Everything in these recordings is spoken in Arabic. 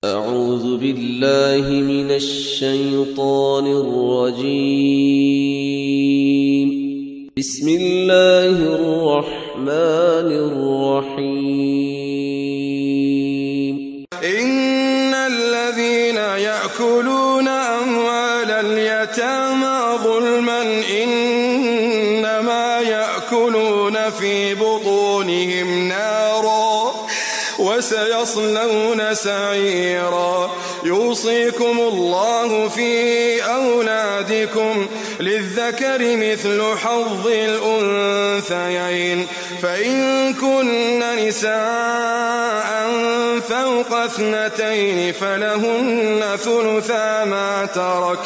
أعوذ بالله من الشيطان الرجيم. بسم الله الرحمن الرحيم. إن الذين يأكلون أموال اليتامى ظلما إنما يأكلون في بطونهم نارا وسيصلون سعيرا. يوصيكم الله في أولادكم للذكر مثل حظ الأنثيين، فإن كن نساء فوق 2 فلهن ثلثا ما ترك،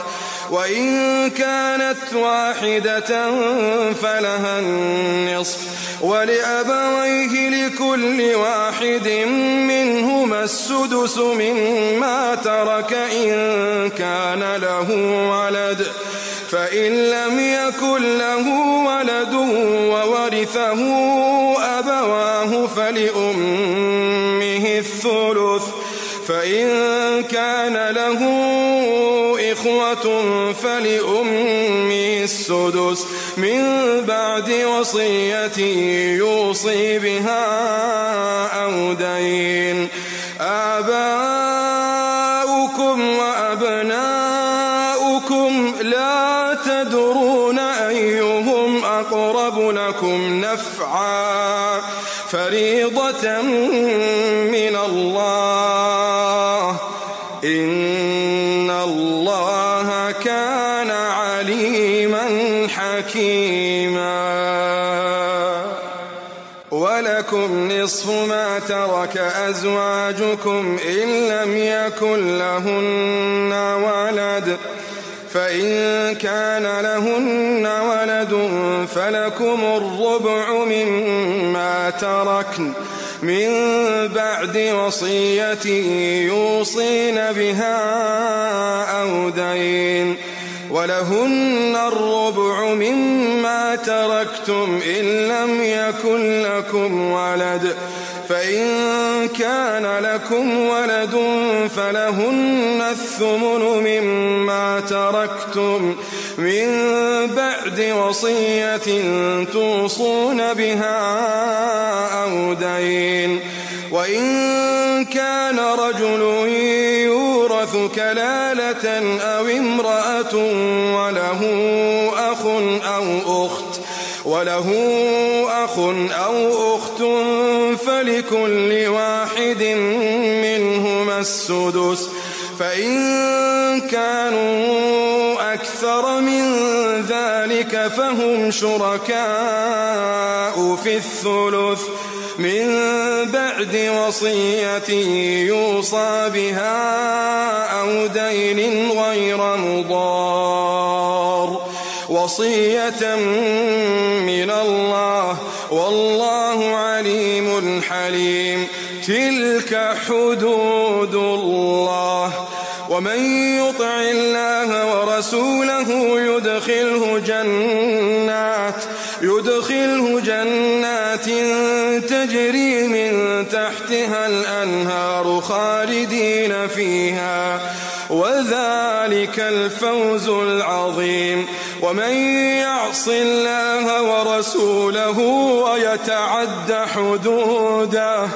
وإن كانت واحدة فلها النصف، ولأبويه لكل واحد منهما السدس مما ترك إن كان له ولد، فإن لم يكن له ولد وورثه أبواه فلأمه الثلث، فإن كان له إخوة فلأمه السدس من بعد وصية يوصي بها أو دين. آباؤكم وأبناؤكم لا تدرون أيهم أقرب لكم نفعا، فريضة من الله، إن الله كان عليما حكيما. ولكم نصف ما ترك أزواجكم إن لم يكن لهن ولد، فإن كان لهن ولد فلكم الربع مما تركن من بعد وصية يوصين بها أو دين، ولهن الربع مما تركتم إن لم يكن لكم ولد، فإن كان لكم ولد فلهن الثمن مما تركتم من بعد وصية توصون بها أو دين. وإن كان رجل يورث كلالة أو امرأة وله أخ أو أخت فلكل واحد منهما السدس، فإن كانوا أكثر من ذلك فهم شركاء في الثلث من بعد وصية يوصى بها أو دين غير مضار، وصية من الله، والله عليم حليم. تلك حدود الله، ومن يطع الله ورسوله يدخله جنات تجري من تحتها الأنهار خالدين فيها، وذلك الفوز العظيم. ومن يعص الله ورسوله ويتعد حدوده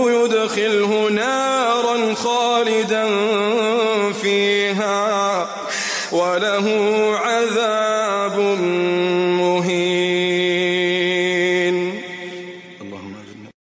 يدخله نارا خالدا فيها وله عذاب